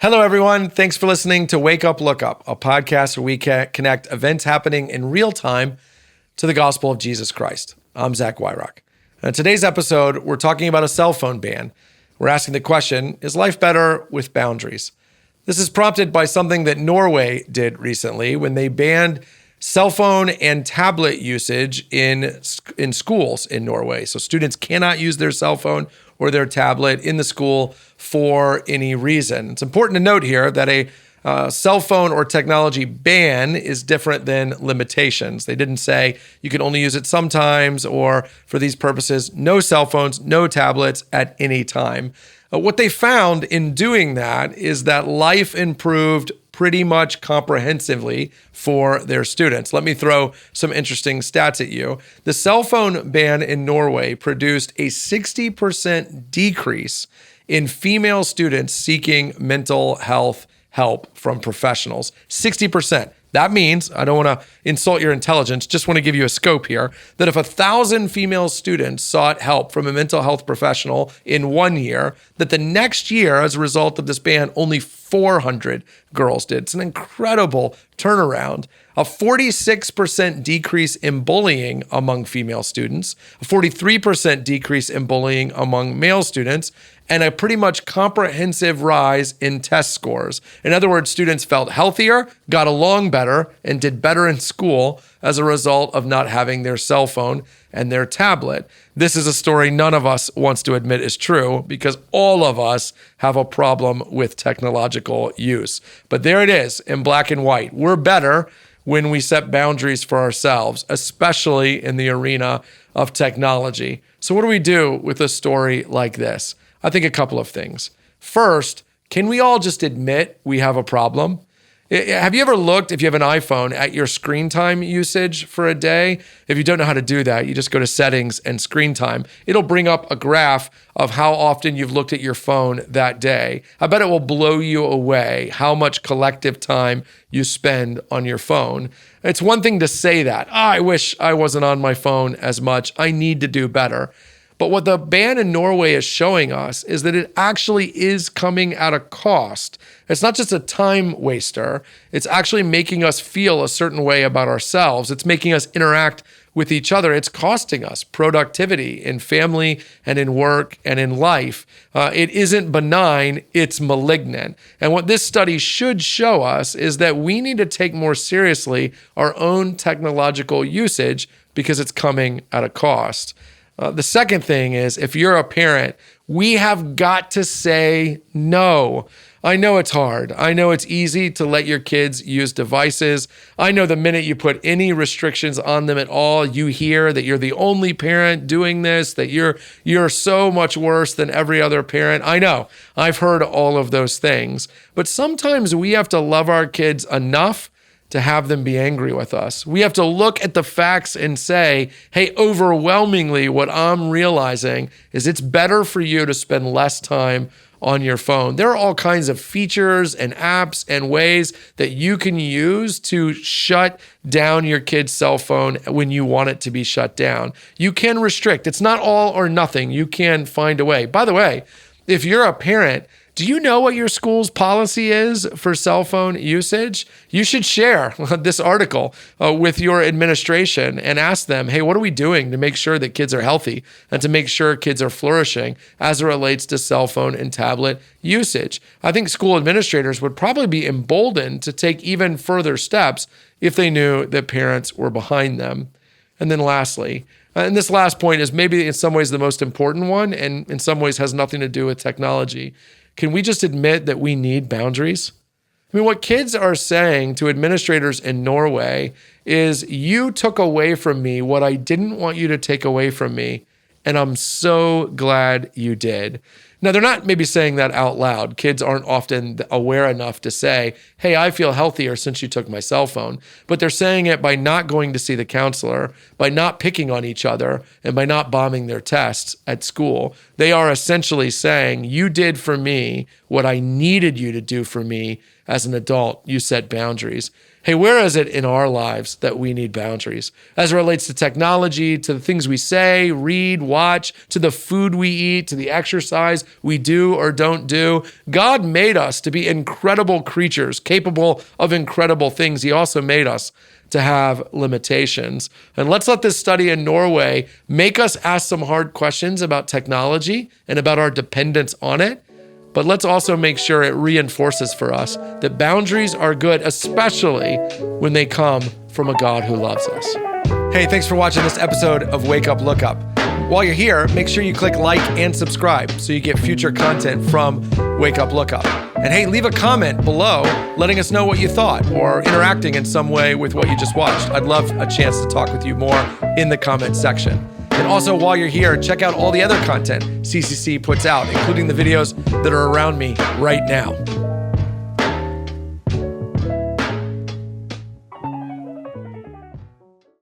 Hello, everyone. Thanks for listening to Wake Up, Look Up, a podcast where we connect events happening in real time to the gospel of Jesus Christ. I'm Zach Weihrauch. In today's episode, we're talking about a cell phone ban. We're asking the question, is life better with boundaries? This is prompted by something that Norway did recently when they banned cell phone and tablet usage in schools in Norway. So students cannot use their cell phone or their tablet in the school for any reason. It's important to note here that a cell phone or technology ban is different than limitations. They didn't say you can only use it sometimes or for these purposes, no cell phones, no tablets at any time. What they found in doing that is that life improved pretty much comprehensively for their students. Let me throw some interesting stats at you. The cell phone ban in Norway produced a 60% decrease in female students seeking mental health help from professionals. 60%. That means, I don't want to insult your intelligence, just want to give you a scope here, that if 1,000 female students sought help from a mental health professional in 1 year, that the next year, as a result of this ban, only 400 girls did. It's an incredible turnaround. A 46% decrease in bullying among female students, a 43% decrease in bullying among male students, and a pretty much comprehensive rise in test scores. In other words, students felt healthier, got along better, and did better in school as a result of not having their cell phone and their tablet. This is a story none of us wants to admit is true because all of us have a problem with technological use. But there it is in black and white. We're better when we set boundaries for ourselves, especially in the arena of technology. So what do we do with a story like this? I think a couple of things. First, can we all just admit we have a problem? Have you ever looked, if you have an iPhone, at your screen time usage for a day? If you don't know how to do that, you just go to settings and screen time. It'll bring up a graph of how often you've looked at your phone that day. I bet it will blow you away how much collective time you spend on your phone. It's one thing to say that. I wish I wasn't on my phone as much. I need to do better. But what the ban in Norway is showing us is that it actually is coming at a cost. It's not just a time waster. It's actually making us feel a certain way about ourselves. It's making us interact with each other. It's costing us productivity in family and in work and in life. It isn't benign, it's malignant. And what this study should show us is that we need to take more seriously our own technological usage because it's coming at a cost. The second thing is, if you're a parent, we have got to say no. I know it's hard. I know it's easy to let your kids use devices. I know the minute you put any restrictions on them at all, you hear that you're the only parent doing this, that you're so much worse than every other parent. I know. I've heard all of those things. But sometimes we have to love our kids enough to have them be angry with us. We have to look at the facts and say, hey, overwhelmingly, what I'm realizing is it's better for you to spend less time on your phone. There are all kinds of features and apps and ways that you can use to shut down your kid's cell phone when you want it to be shut down. You can restrict. It's not all or nothing. You can find a way. By the way, if you're a parent, do you know what your school's policy is for cell phone usage? You should share this article with your administration and ask them, hey, what are we doing to make sure that kids are healthy and to make sure kids are flourishing as it relates to cell phone and tablet usage? I think school administrators would probably be emboldened to take even further steps if they knew that parents were behind them. And then lastly, and this last point is maybe in some ways the most important one and in some ways has nothing to do with technology. Can we just admit that we need boundaries? I mean, what kids are saying to administrators in Norway is, you took away from me what I didn't want you to take away from me, and I'm so glad you did. Now, they're not maybe saying that out loud. Kids aren't often aware enough to say, hey, I feel healthier since you took my cell phone. But they're saying it by not going to see the counselor, by not picking on each other, and by not bombing their tests at school. They are essentially saying, you did for me what I needed you to do for me as an adult, you set boundaries. Hey, where is it in our lives that we need boundaries? As it relates to technology, to the things we say, read, watch, to the food we eat, to the exercise we do or don't do. God made us to be incredible creatures, capable of incredible things. He also made us to have limitations. And let's let this study in Norway make us ask some hard questions about technology and about our dependence on it. But let's also make sure it reinforces for us that boundaries are good, especially when they come from a God who loves us. Hey, thanks for watching this episode of Wake Up, Look Up. While you're here, make sure you click like and subscribe so you get future content from Wake Up, Look Up. And hey, leave a comment below letting us know what you thought or interacting in some way with what you just watched. I'd love a chance to talk with you more in the comment section. And also, while you're here, check out all the other content CCC puts out, including the videos that are around me right now.